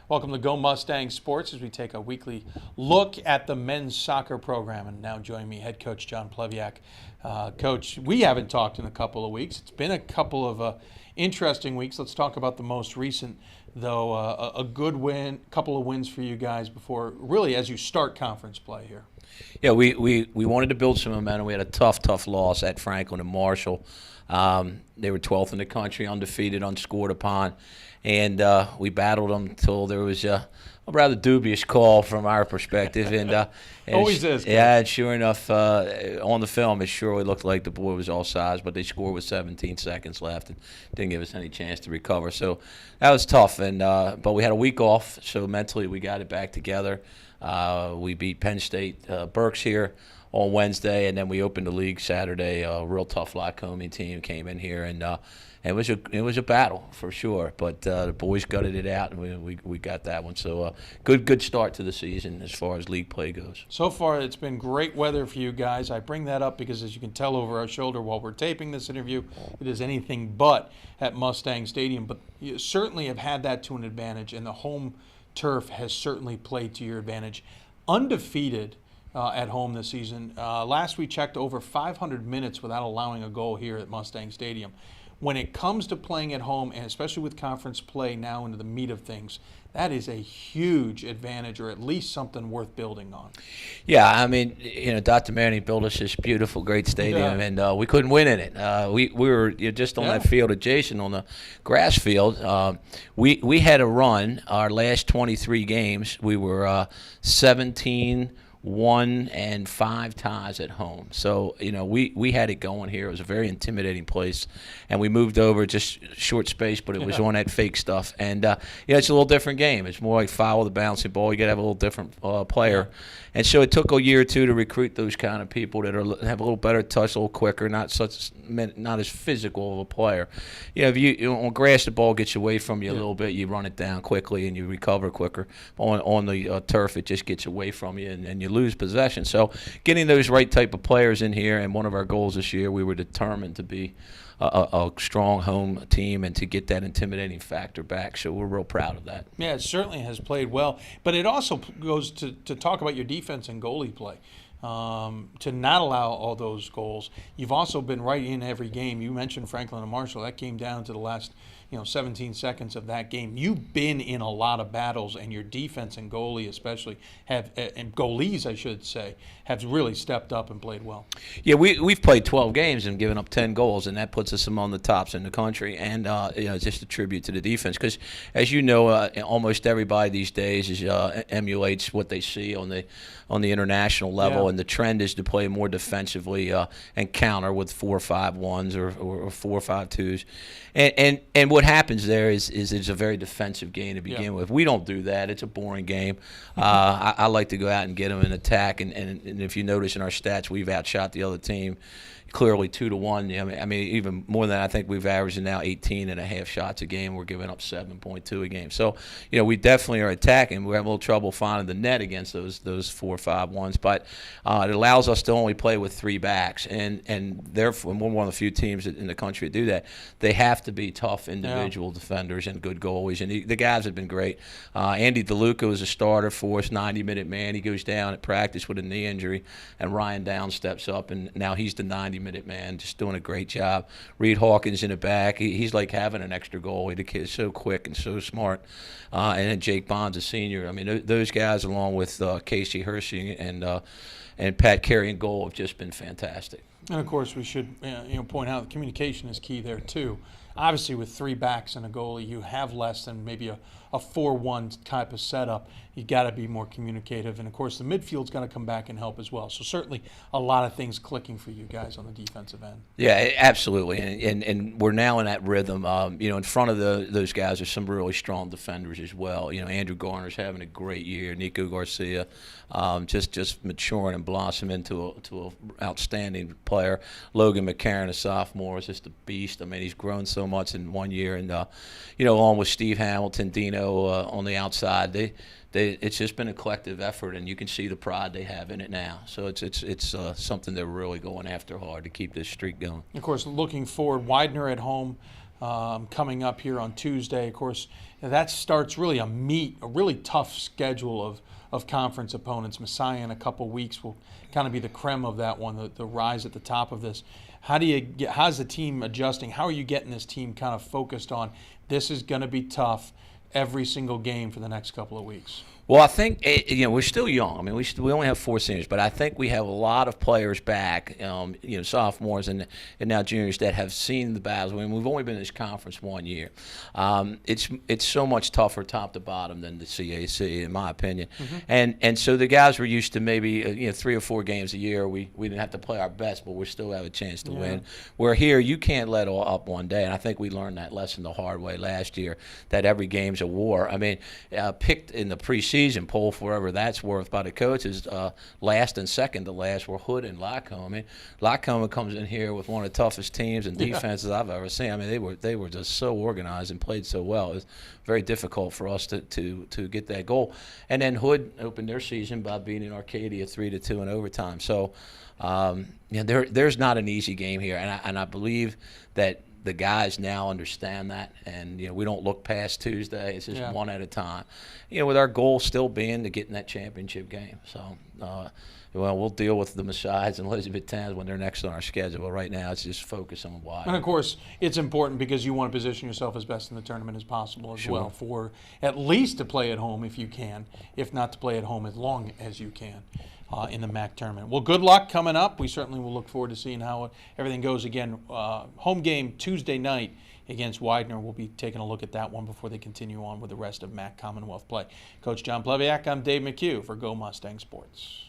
Welcome to Go Mustangs Sports as we take a weekly look at the men's soccer program. And now joining me, head coach John Plevyak. Coach, we haven't talked in a couple of weeks. It's been a couple of interesting weeks. Let's talk about the most recent, though. A good win, couple of wins for you guys before, really, as you start conference play here. Yeah, we wanted to build some momentum. We had a tough loss at Franklin and Marshall. They were 12th in the country, undefeated, unscored upon. And we battled them until there was a rather dubious call from our perspective. And always is. Yeah, and sure enough, on the film, it surely looked like the boy was offsides, but they scored with 17 seconds left and didn't give us any chance to recover. So that was tough. And but we had a week off, so mentally we got it back together. We beat Penn State Berks here on Wednesday, and then we opened the league Saturday. A real tough Lycoming team came in here, and it was a battle for sure. But the boys gutted it out, and we got that one. So good start to the season as far as league play goes. So far, it's been great weather for you guys. I bring that up because, as you can tell over our shoulder while we're taping this interview, it is anything but at Mustang Stadium. But you certainly have had that to an advantage, and the home turf has certainly played to your advantage. Undefeated at home this season. Last we checked, over 500 minutes without allowing a goal here at Mustang Stadium. When it comes to playing at home, and especially with conference play now into the meat of things, that is a huge advantage, or at least something worth building on. Yeah, I mean, Dr. Manning built us this beautiful, great stadium, and we couldn't win in it. We were just on that field adjacent on the grass field. We had a run. Our last 23 games, we were 17-1 and 5 ties at home. So, we had it going here. It was a very intimidating place. And we moved over just short space, but it was on that fake stuff. And, it's a little different game. It's more like follow the bouncing ball. You got to have a little different player. And so it took a year or two to recruit those kind of people that have a little better touch, a little quicker, not as physical of a player. If you on grass, the ball gets away from you a little bit, you run it down quickly and you recover quicker. On the turf, it just gets away from you and you lose possession. So getting those right type of players in here, and one of our goals this year, we were determined to be a strong home team and to get that intimidating factor back. So we're real proud of that. Yeah, it certainly has played well. But it also goes to talk about your defense and goalie play. To not allow all those goals. You've also been right in every game. You mentioned Franklin and Marshall. That came down to the last 17 seconds of that game. You've been in a lot of battles, and your defense and goalie especially and goalies, I should say, have really stepped up and played well. Yeah, we've played 12 games and given up 10 goals, and that puts us among the tops in the country. And just a tribute to the defense, because as you know, almost everybody these days emulates what they see on the international level, and the trend is to play more defensively and counter with 4-5-1s or 4-5-2s. And what happens there is it's a very defensive game to begin with. We don't do that. It's a boring game. I like to go out and get them in attack. And if you notice in our stats, we've outshot the other team clearly 2-1. I mean, even more than that, I think we've averaged now 18.5 shots a game. We're giving up 7.2 a game. So, we definitely are attacking. We're having a little trouble finding the net against those 4-5-1s, but it allows us to only play with 3 backs. And therefore, we're one of the few teams in the country to do that. They have to be tough individual defenders and good goalies. And the guys have been great. Andy DeLuca was a starter for us, 90-minute man. He goes down at practice with a knee injury, and Ryan Downs steps up, and now he's the 90-minute man, just doing a great job. Reed Hawkins in the back. He's like having an extra goalie. The kid's so quick and so smart. And then Jake Bond's a senior. I mean, those guys, along with Casey Hershey and Pat Carey in goal, have just been fantastic. And of course, we should point out that communication is key there too. Obviously, with 3 backs and a goalie, you have less than maybe a 4-1 type of setup. You got to be more communicative, and of course, the midfield's got to come back and help as well. So certainly, a lot of things clicking for you guys on the defensive end. Yeah, absolutely, and we're now in that rhythm. In front of those guys are some really strong defenders as well. Andrew Garner's having a great year. Nico Garcia, just maturing and blossoming into an outstanding player. Logan McCarron, a sophomore, is just a beast. I mean, he's grown so much in 1 year, and along with Steve Hamilton, Dino on the outside, it's just been a collective effort, and you can see the pride they have in it now. So it's something they're really going after hard to keep this streak going. Of course, looking forward, Widener at home. coming up here on Tuesday. Of course, that starts really a really tough schedule of conference opponents. Messiah in a couple weeks will kind of be the creme of that one, the rise at the top of this. How's the team adjusting? How are you getting this team kind of focused on this is going to be tough every single game for the next couple of weeks? Well, I think we're still young. I mean, we only have 4 seniors, but I think we have a lot of players back, sophomores and now juniors that have seen the battles. I mean, we've only been in this conference 1 year. It's so much tougher top to bottom than the CAC, in my opinion. And so the guys were used to maybe 3 or 4 games a year. We didn't have to play our best, but we still have a chance to win. Where here you can't let all up one day, and I think we learned that lesson the hard way last year. That every game's a war. I mean, picked in the preseason poll for whatever that's worth by the coaches, last and second to last were Hood and Lockcomb. I mean, Lockcomb comes in here with one of the toughest teams and defenses I've ever seen. I mean, they were just so organized and played so well. It was very difficult for us to get that goal. And then Hood opened their season by beating Arcadia 3-2 in overtime. So there's not an easy game here, and I believe that the guys now understand that, and we don't look past Tuesday. It's just one at a time. With our goal still being to get in that championship game. So, we'll deal with the Messiahs and Elizabethtowns when they're next on our schedule. But right now, it's just focus on why. And of course, it's important because you want to position yourself as best in the tournament as possible as well, for at least to play at home if you can, if not to play at home as long as you can. In the MAC tournament. Well, good luck coming up. We certainly will look forward to seeing how everything goes. Again, home game Tuesday night against Widener. We'll be taking a look at that one before they continue on with the rest of MAC Commonwealth play. Coach John Plevyak, I'm Dave McHugh for Go Mustang Sports.